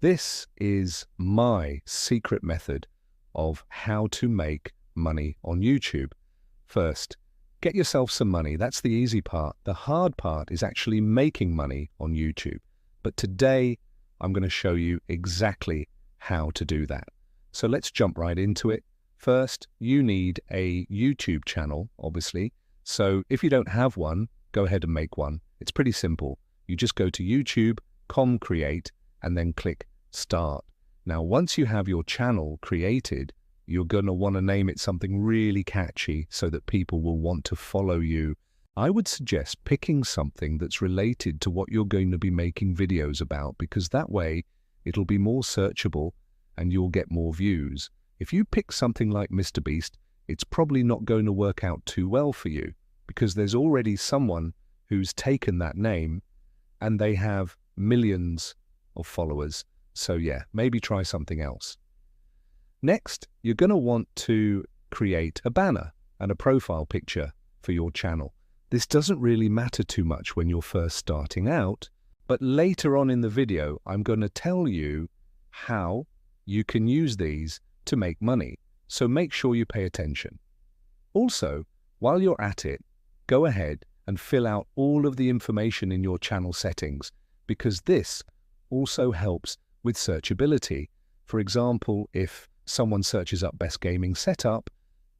This is my secret method of how to make money on YouTube. First, get yourself some money. That's the easy part. The hard part is actually making money on YouTube. But today, I'm going to show you exactly how to do that. So let's jump right into it. First, you need a YouTube channel, obviously. So if you don't have one, go ahead and make one. It's pretty simple. You just go to YouTube, create, and then click Start. Now, once you have your channel created, you're going to want to name it something really catchy so that people will want to follow you. I would suggest picking something that's related to what you're going to be making videos about, because that way it'll be more searchable and you'll get more views. If you pick something like Mr. Beast, it's probably not going to work out too well for you, because there's already someone who's taken that name and they have millions of followers. So yeah, maybe try something else. Next, you're going to want to create a banner and a profile picture for your channel. This doesn't really matter too much when you're first starting out, but later on in the video, I'm going to tell you how you can use these to make money. So make sure you pay attention. Also, while you're at it, go ahead and fill out all of the information in your channel settings, because this also helps with searchability. For example, if someone searches up best gaming setup,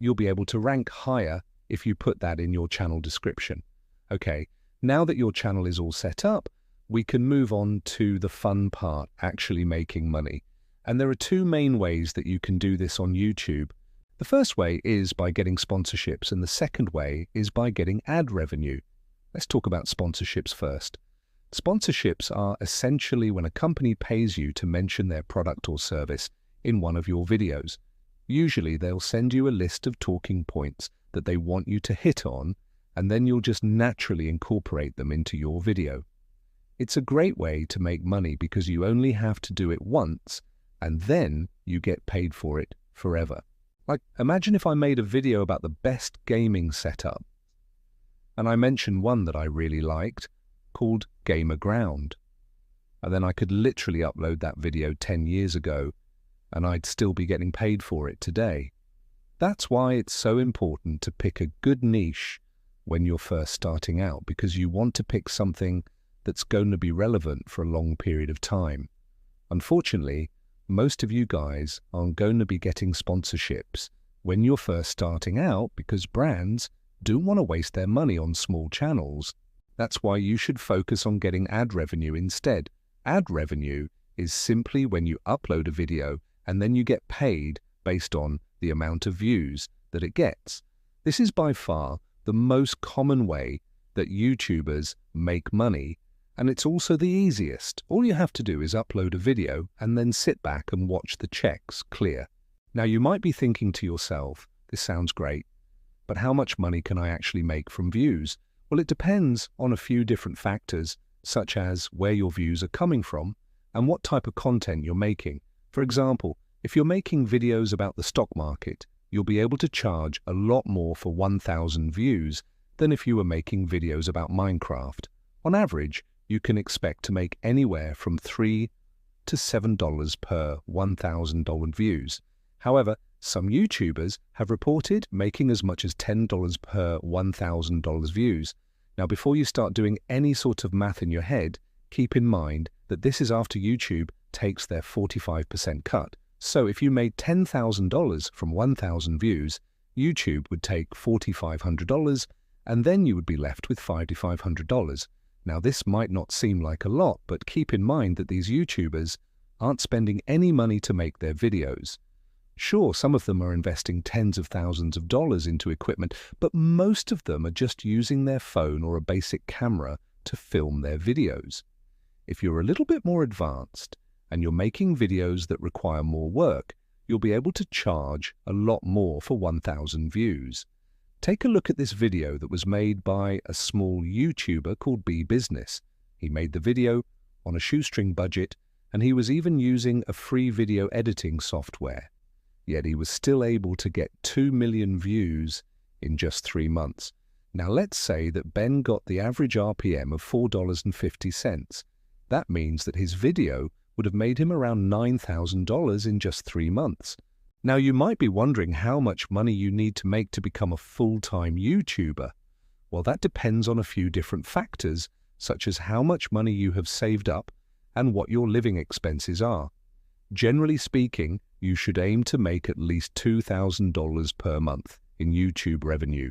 you'll be able to rank higher if you put that in your channel description. Okay, now that your channel is all set up, we can move on to the fun part, actually making money. And there are two main ways that you can do this on YouTube. The first way is by getting sponsorships, and the second way is by getting ad revenue. Let's talk about sponsorships first. Sponsorships are essentially when a company pays you to mention their product or service in one of your videos. Usually they'll send you a list of talking points that they want you to hit on, and then you'll just naturally incorporate them into your video. It's a great way to make money because you only have to do it once, and then you get paid for it forever. Like, imagine if I made a video about the best gaming setup, and I mentioned one that I really liked, called Gamer Ground. And then I could literally upload that video 10 years ago and I'd still be getting paid for it today. That's why it's so important to pick a good niche when you're first starting out, because you want to pick something that's going to be relevant for a long period of time. Unfortunately, most of you guys aren't going to be getting sponsorships when you're first starting out because brands don't want to waste their money on small channels. That's why you should focus on getting ad revenue instead. Ad revenue is simply when you upload a video and then you get paid based on the amount of views that it gets. This is by far the most common way that YouTubers make money, and it's also the easiest. All you have to do is upload a video and then sit back and watch the checks clear. Now you might be thinking to yourself, this sounds great, but how much money can I actually make from views? Well, it depends on a few different factors, such as where your views are coming from and what type of content you're making. For example, if you're making videos about the stock market, you'll be able to charge a lot more for 1,000 views than if you were making videos about Minecraft. On average, you can expect to make anywhere from $3 to $7 per $1,000 views. However, some YouTubers have reported making as much as $10 per $1,000 views. Now, before you start doing any sort of math in your head, keep in mind that this is after YouTube takes their 45% cut. So if you made $10,000 from 1,000 views, YouTube would take $4,500, and then you would be left with $5,500. Now, this might not seem like a lot, but keep in mind that these YouTubers aren't spending any money to make their videos. Sure, some of them are investing tens of thousands of dollars into equipment, but most of them are just using their phone or a basic camera to film their videos. If you're a little bit more advanced and you're making videos that require more work, you'll be able to charge a lot more for 1,000 views. Take a look at this video that was made by a small YouTuber called B Business. He made the video on a shoestring budget, and he was even using a free video editing software. Yet he was still able to get 2 million views in just 3 months. Now let's say that Ben got the average RPM of $4.50. That means that his video would have made him around $9,000 in just 3 months. Now, you might be wondering how much money you need to make to become a full-time YouTuber. Well, that depends on a few different factors, such as how much money you have saved up and what your living expenses are. Generally speaking, you should aim to make at least $2,000 per month in YouTube revenue.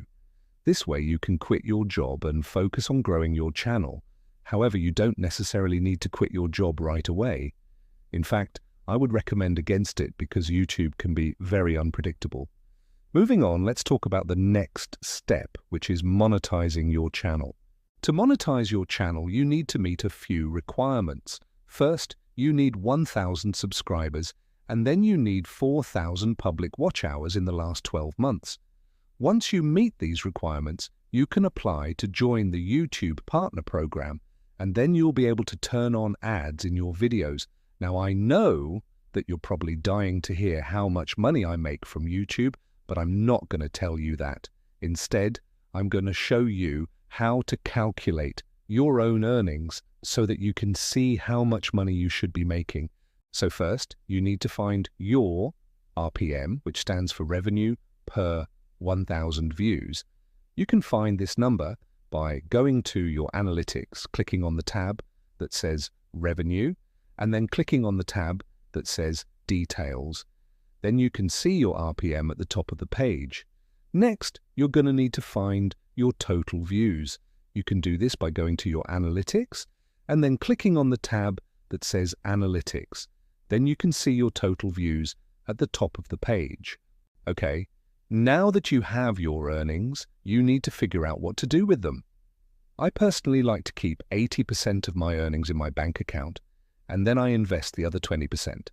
This way you can quit your job and focus on growing your channel. However, you don't necessarily need to quit your job right away. In fact, I would recommend against it because YouTube can be very unpredictable. Moving on, let's talk about the next step, which is monetizing your channel. To monetize your channel, you need to meet a few requirements. First, you need 1,000 subscribers, and then you need 4,000 public watch hours in the last 12 months. Once you meet these requirements, you can apply to join the YouTube Partner Program, and then you'll be able to turn on ads in your videos. Now, I know that you're probably dying to hear how much money I make from YouTube, but I'm not going to tell you that. Instead, I'm going to show you how to calculate your own earnings so that you can see how much money you should be making. So first, you need to find your RPM, which stands for revenue per 1,000 views. You can find this number by going to your analytics, clicking on the tab that says revenue, and then clicking on the tab that says details. Then you can see your RPM at the top of the page. Next, you're going to need to find your total views. You can do this by going to your analytics and then clicking on the tab that says analytics. Then you can see your total views at the top of the page. Okay, now that you have your earnings, you need to figure out what to do with them. I personally like to keep 80% of my earnings in my bank account, and then I invest the other 20%.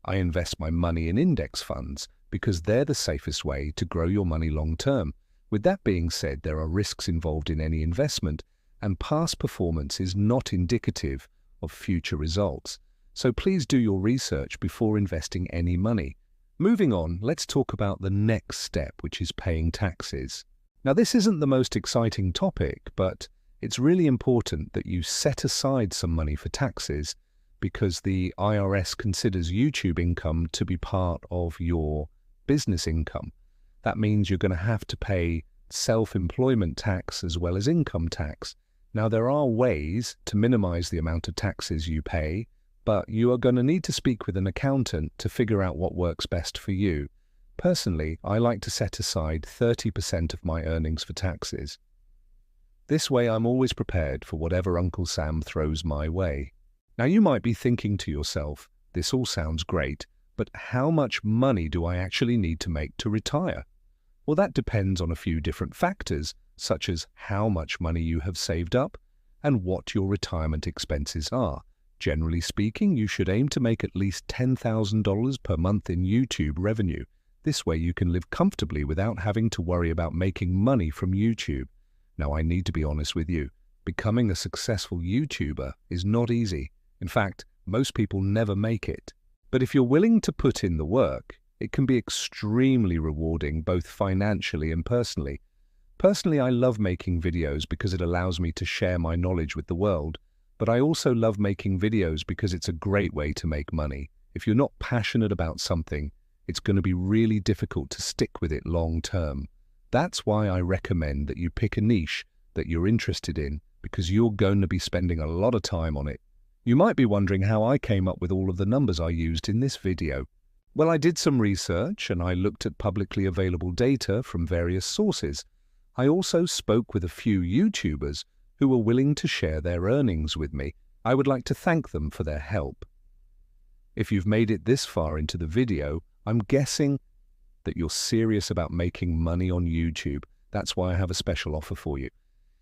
I invest my money in index funds because they're the safest way to grow your money long term. With that being said, there are risks involved in any investment, and past performance is not indicative of future results. So please do your research before investing any money. Moving on, let's talk about the next step, which is paying taxes. Now, this isn't the most exciting topic, but it's really important that you set aside some money for taxes because the IRS considers YouTube income to be part of your business income. That means you're going to have to pay self-employment tax as well as income tax. Now, there are ways to minimize the amount of taxes you pay, but you are going to need to speak with an accountant to figure out what works best for you. Personally, I like to set aside 30% of my earnings for taxes. This way, I'm always prepared for whatever Uncle Sam throws my way. Now, you might be thinking to yourself, this all sounds great, but how much money do I actually need to make to retire? Well, that depends on a few different factors, such as how much money you have saved up and what your retirement expenses are. Generally speaking, you should aim to make at least $10,000 per month in YouTube revenue. This way you can live comfortably without having to worry about making money from YouTube. Now, I need to be honest with you. Becoming a successful YouTuber is not easy. In fact, most people never make it. But if you're willing to put in the work, it can be extremely rewarding both financially and personally. Personally, I love making videos because it allows me to share my knowledge with the world. But I also love making videos because it's a great way to make money. If you're not passionate about something, it's going to be really difficult to stick with it long term. That's why I recommend that you pick a niche that you're interested in because you're going to be spending a lot of time on it. You might be wondering how I came up with all of the numbers I used in this video. Well, I did some research and I looked at publicly available data from various sources. I also spoke with a few YouTubers who were willing to share their earnings with me. I would like to thank them for their help. If you've made it this far into the video, I'm guessing that you're serious about making money on YouTube. That's why I have a special offer for you.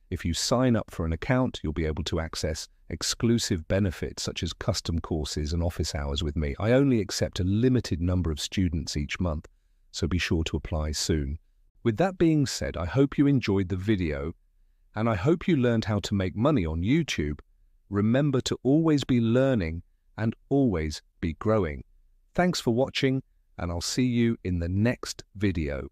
If you sign up for an account, you'll be able to access exclusive benefits such as custom courses and office hours with me. I only accept a limited number of students each month, so be sure to apply soon. With that being said, I hope you enjoyed the video and I hope you learned how to make money on YouTube. Remember to always be learning and always be growing. Thanks for watching, and I'll see you in the next video.